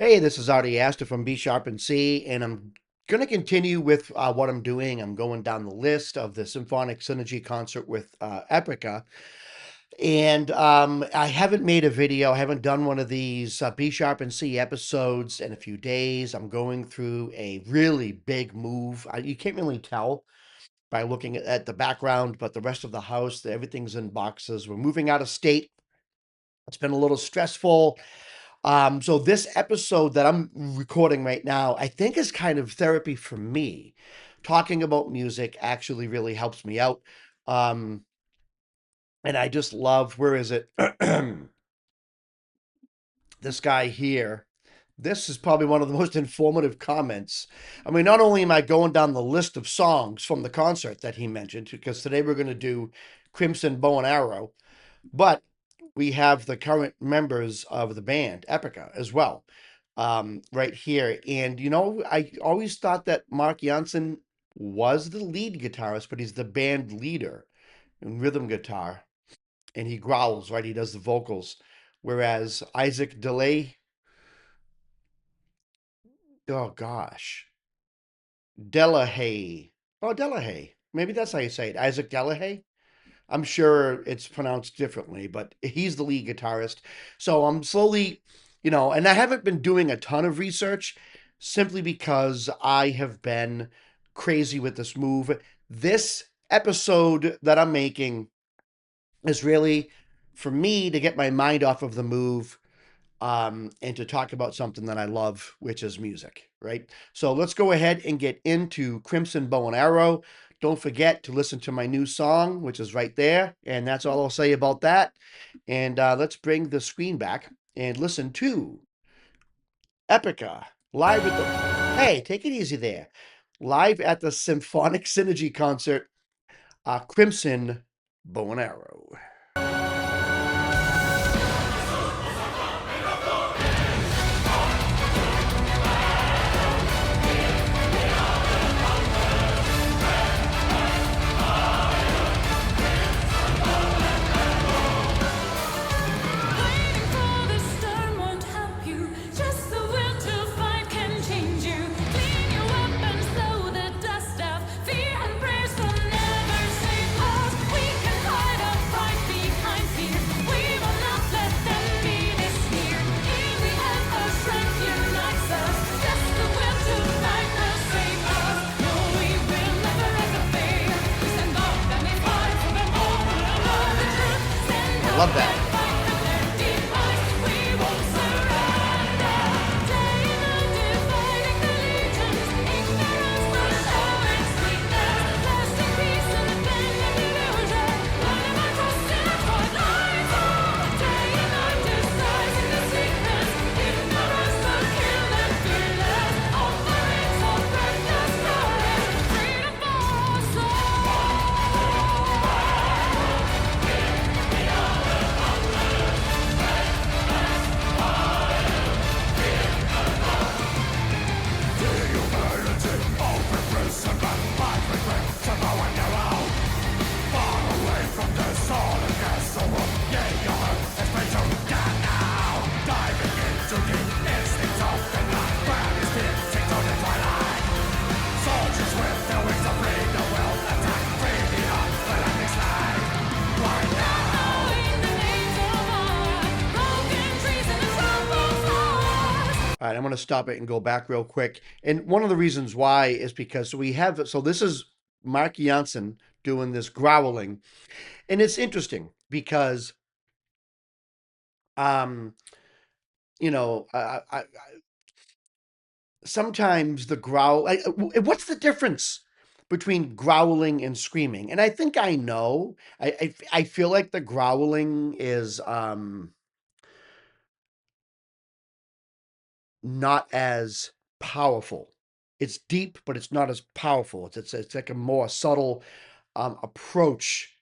Hey, this is Artie Astor from B Sharp and C, and I'm going to continue with what I'm doing. I'm going down the list of the Symphonic Synergy concert with EPICA. And I haven't made a video, I haven't done one of these B Sharp and C episodes in a few days. I'm going through a really big move. You can't really tell by looking at the background, but the rest of the house, everything's in boxes. We're moving out of state. It's been a little stressful. So this episode that I'm recording right now, I think is kind of therapy for me. Talking about music actually really helps me out. Um, and I just love, where is it? This guy here. This is probably one of the most informative comments. I mean, not only am I going down the list of songs from the concert that he mentioned, because today we're going to do Crimson Bow and Arrow, but we have the current members of the band, Epica, as well, right here. And, I always thought that Mark Janssen was the lead guitarist, but he's the band leader in rhythm guitar. And he growls, right? He does the vocals. Whereas Isaac DeLay, oh gosh, Delahaye. Oh, Delahaye. Maybe that's how you say it. Isaac Delahaye. I'm sure it's pronounced differently, but he's the lead guitarist. So I'm slowly, and I haven't been doing a ton of research simply because I have been crazy with this move. This episode that I'm making is really for me to get my mind off of the move, and to talk about something that I love, which is music, right? So let's go ahead and get into Crimson Bow and Arrow. Don't forget to listen to my new song, which is right there. And that's all I'll say about that. And let's bring the screen back and listen to Epica live at the. Hey, take it easy there. Live at the Symphonic Synergy concert, Crimson Bow and Arrow. Love that. All right, I'm going to stop it and go back real quick. And one of the reasons why is because so this is Mark Janssen doing this growling. And it's interesting because, um, sometimes the growl, what's the difference between growling and screaming? And I think I know, I feel like the growling is, not as powerful. It's deep, but it's not as powerful. It's like a more subtle approach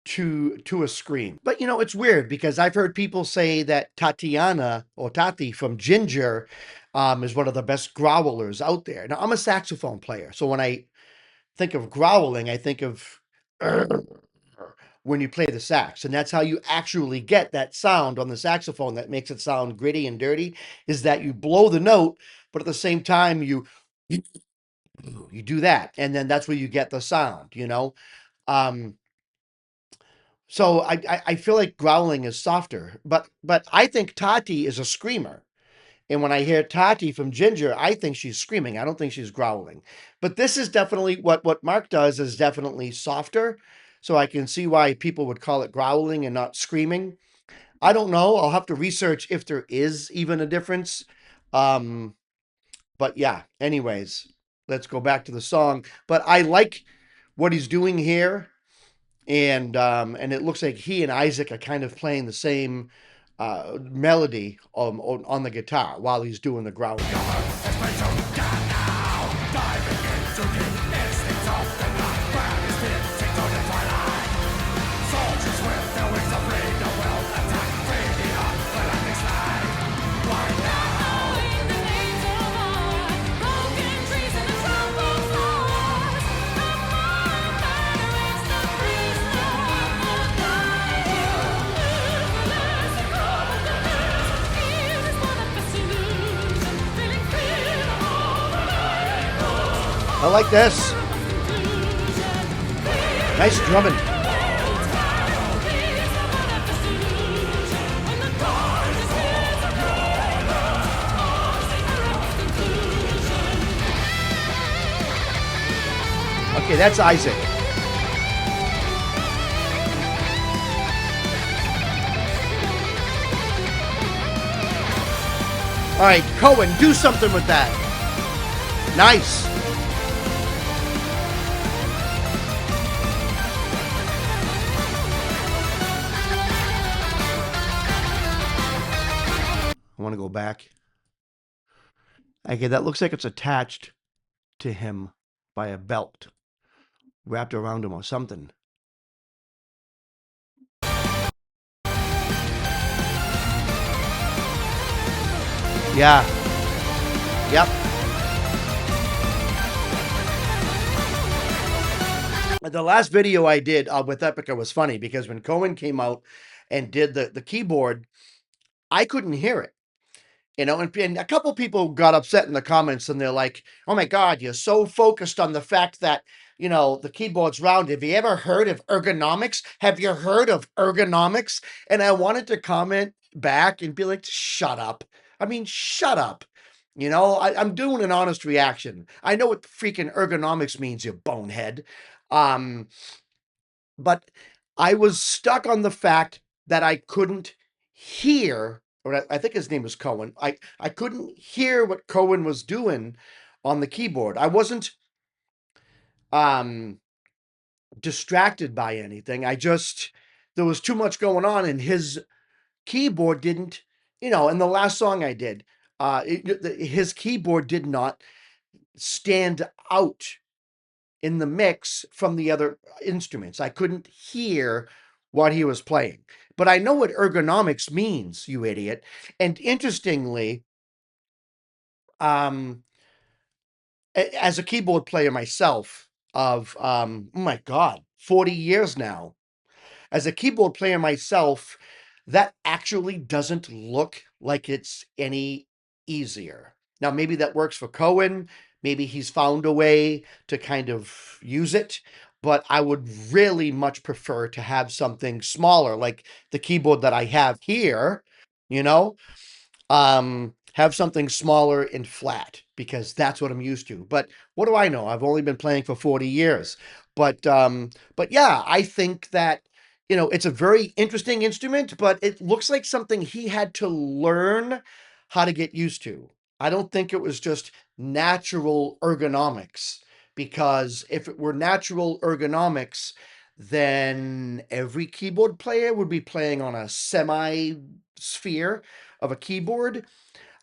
to a scream. But it's weird because I've heard people say that Tatiana or Tati from Ginger is one of the best growlers out there. Now I'm a saxophone player, so when I think of growling, I think of when you play the sax. And that's how you actually get that sound on the saxophone that makes it sound gritty and dirty, is that you blow the note, but at the same time you do that. And then that's where you get the sound, you know? Um, so I feel like growling is softer, but I think Tati is a screamer. And when I hear Tati from Ginger, I think she's screaming. I don't think she's growling. But this is definitely what Mark does is definitely softer. So I can see why people would call it growling and not screaming. I don't know. I'll have to research if there is even a difference. Um, but yeah, anyways, let's go back to the song. But I like what he's doing here. And it looks like he and Isaac are kind of playing the same melody on the guitar while he's doing the growling. I like this. Nice drumming. Okay, that's Isaac. All right, Cohen, do something with that. Nice. I want to go back. Okay, that looks like it's attached to him by a belt wrapped around him or something. Yeah. Yep. The last video I did with EPICA was funny because when Cohen came out and did the keyboard, I couldn't hear it. You know, and a couple people got upset in the comments and they're like, oh my God, you're so focused on the fact that, you know, the keyboard's round. Have you ever heard of ergonomics? Have you heard of ergonomics? And I wanted to comment back and be like, shut up. I mean, shut up. You know, I'm doing an honest reaction. I know what freaking ergonomics means, you bonehead. Um, but I was stuck on the fact that I couldn't hear, or I think his name was Cohen. I couldn't hear what Cohen was doing on the keyboard. I wasn't um distracted by anything. There was too much going on and his keyboard didn't, you know, and the last song I did, his keyboard did not stand out in the mix from the other instruments. I couldn't hear what he was playing. But I know what ergonomics means, you idiot. And interestingly, um, as a keyboard player myself of, oh my God, 40 years now, as a keyboard player myself, that actually doesn't look like it's any easier. Now, maybe that works for Cohen. Maybe he's found a way to kind of use it, but I would really much prefer to have something smaller, like the keyboard that I have here, you know, have something smaller and flat because that's what I'm used to. But what do I know? I've only been playing for 40 years. But yeah, I think that, you know, it's a very interesting instrument, but it looks like something he had to learn how to get used to. I don't think it was just natural ergonomics, because if it were natural ergonomics, then every keyboard player would be playing on a semi sphere of a keyboard.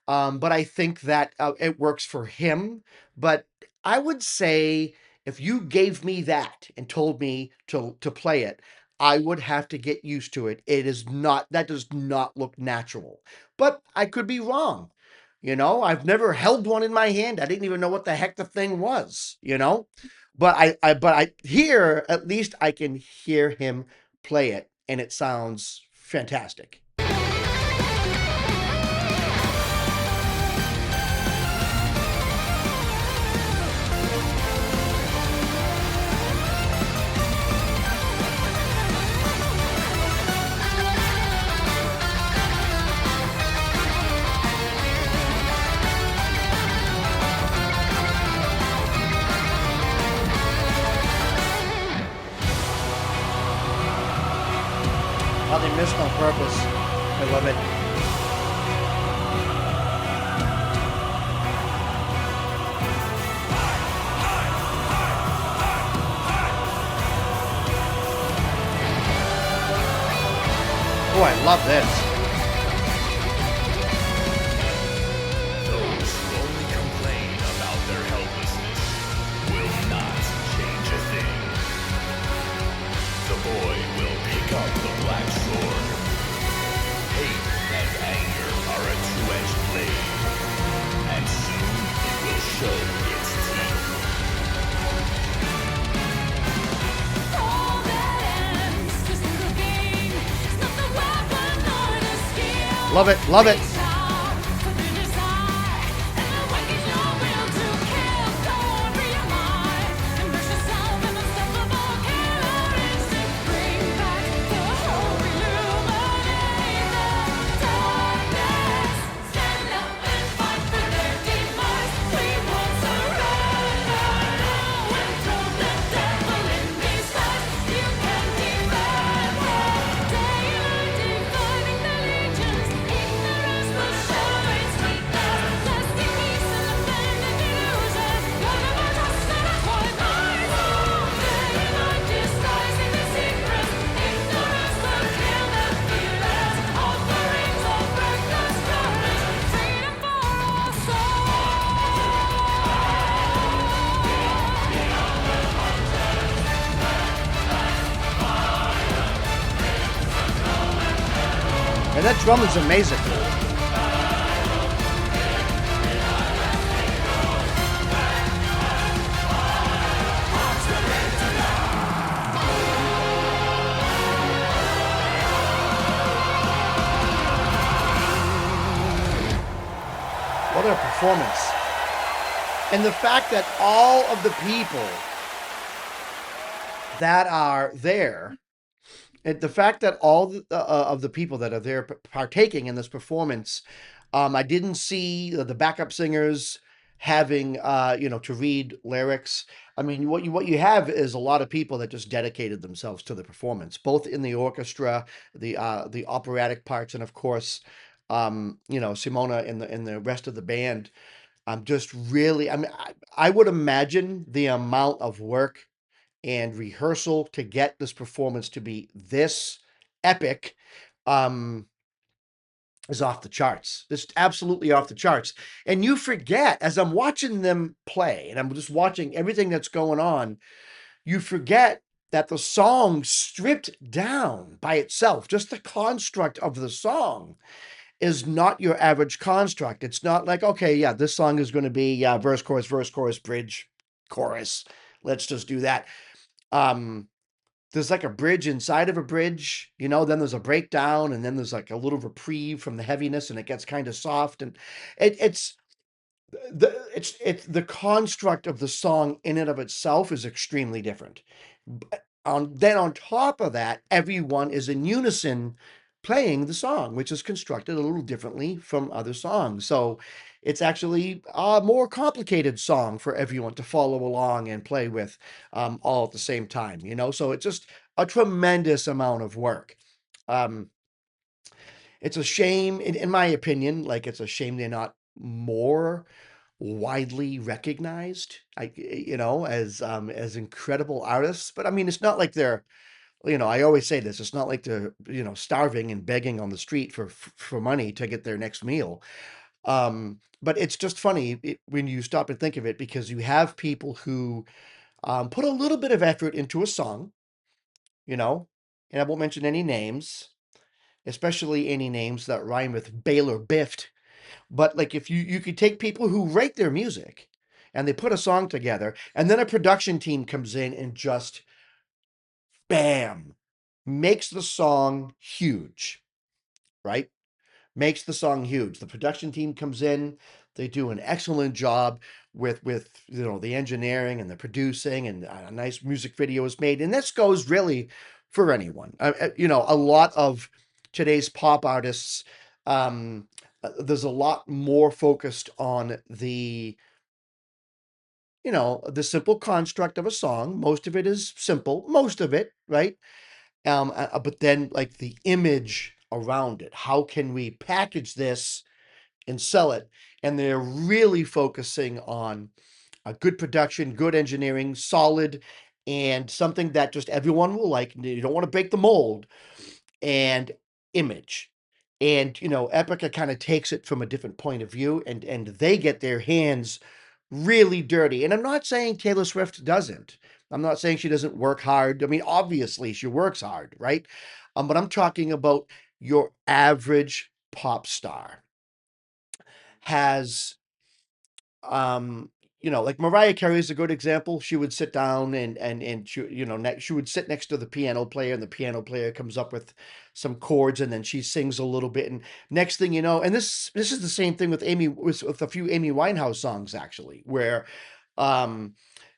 But I think that it works for him. But I would say if you gave me that and told me to play it, I would have to get used to it. It is not, that does not look natural. But I could be wrong. You know, I've never held one in my hand. I didn't even know what the heck the thing was, you know? But I here at least I can hear him play it, and it sounds fantastic. How they missed on purpose. I love it. Oh, I love this. Those who only complain about their helplessness will not change a thing. The boy will pick up the black sword. Hate and anger are a two-edged blade, and soon it will show its teeth. All that ends just in the game. It's not the weapon nor the skill. Love it, love it. Reach out for the desire and awaken your will to kill. Go on, free your mind. Immerse yourself in unstoppable killer instinct. Bring back the hope, illuminate the darkness. Stand up and fight for their demise. We won't surrender. No, and throw the devil in disguise. You can defend the daylight, dividing the legions. Ignorance will show its weakness. Lasting peace and abandoned illusions. None of our trust and our quiet minds. Daylight disguising the secrets. Ignorance will kill them fearless. Offerings of reckless courage. Freedom for all souls. And that drum is amazing. What a performance. And the fact that all of the people that are there, and the fact that all of the people that are there partaking in this performance, I didn't see the backup singers having, to read lyrics. I mean, what you have is a lot of people that just dedicated themselves to the performance, both in the orchestra, the operatic parts, and of course, Simona and the rest of the band. I'm just really, I mean, I would imagine the amount of work and rehearsal to get this performance to be this epic um is off the charts. Just absolutely off the charts. And you forget, as I'm watching them play and I'm just watching everything that's going on, you forget that the song stripped down by itself, just the construct of the song is not your average construct. It's not like, okay, yeah, this song is going to be, yeah, verse, chorus, bridge, chorus. Let's just do that. Um, there's like a bridge inside of a bridge, then there's a breakdown, and then there's like a little reprieve from the heaviness, and it gets kind of soft, and it's it's the construct of the song in and of itself is extremely different. Then on top of that, everyone is in unison playing the song, which is constructed a little differently from other songs. So it's actually a more complicated song for everyone to follow along and play with, all at the same time, So it's just a tremendous amount of work. Um, it's a shame, in my opinion, like it's a shame they're not more widely recognized, as incredible artists. But I mean, it's not like they're, I always say this, it's not like they're, starving and begging on the street for money to get their next meal. But it's just funny when you stop and think of it, because you have people who put a little bit of effort into a song, you know, and I won't mention any names, especially any names that rhyme with Baylor Biffed. But like, if you could take people who write their music and they put a song together, and then a production team comes in and just bam, makes the song huge, right? Makes the song huge. The production team comes in, they do an excellent job with the engineering and the producing, and a nice music video is made. And this goes really for anyone. A lot of today's pop artists, there's a lot more focused on the simple construct of a song. Most of it is simple, most of it, right? But then like the image around it. How can we package this and sell it? And they're really focusing on a good production, good engineering, solid, and something that just everyone will like. You don't want to break the mold, and image. And Epica kind of takes it from a different point of view, and they get their hands really dirty. And I'm not saying Taylor Swift doesn't. I'm not saying she doesn't work hard. I mean, obviously she works hard, right? But I'm talking about your average pop star has like Mariah Carey is a good example. She would sit down and she would sit next to the piano player, and the piano player comes up with some chords, and then she sings a little bit, and next thing you know, and this is the same thing with with a few Amy Winehouse songs actually, where um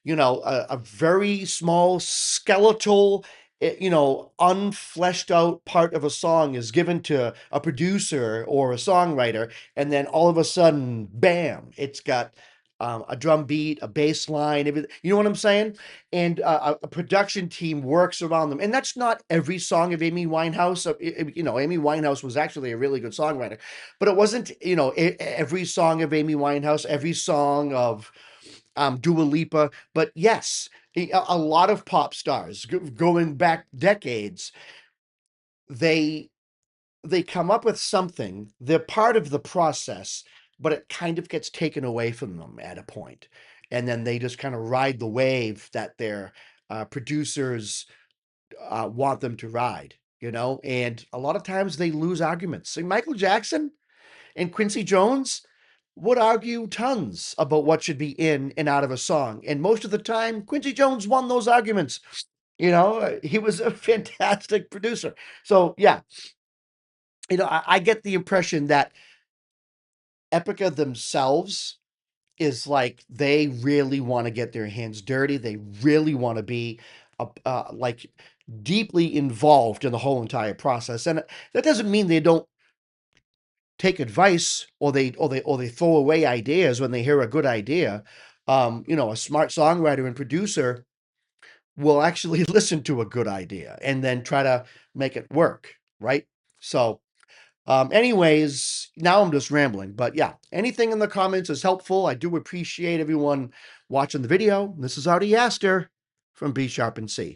a very small skeletal, unfleshed out part of a song is given to a producer or a songwriter, and then all of a sudden, bam, it's got a drum beat, a bass line, everything. You know what I'm saying? And a production team works around them. And that's not every song of Amy Winehouse. Amy Winehouse was actually a really good songwriter, but it wasn't, every song of Amy Winehouse, every song of Dua Lipa. But yes, a lot of pop stars going back decades, they they come up with something, they're part of the process, but it kind of gets taken away from them at a point. And then they just kind of ride the wave that their producers want them to ride, and a lot of times they lose arguments. So Michael Jackson and Quincy Jones would argue tons about what should be in and out of a song. And most of the time, Quincy Jones won those arguments. He was a fantastic producer. So, yeah, I get the impression that Epica themselves is like they really want to get their hands dirty. They really want to be like deeply involved in the whole entire process. And that doesn't mean they don't take advice, or they throw away ideas when they hear a good idea. A smart songwriter and producer will actually listen to a good idea and then try to make it work, right? So, anyways, now I'm just rambling, but yeah, anything in the comments is helpful. I do appreciate everyone watching the video. This is Artie Aster from B Sharp and C.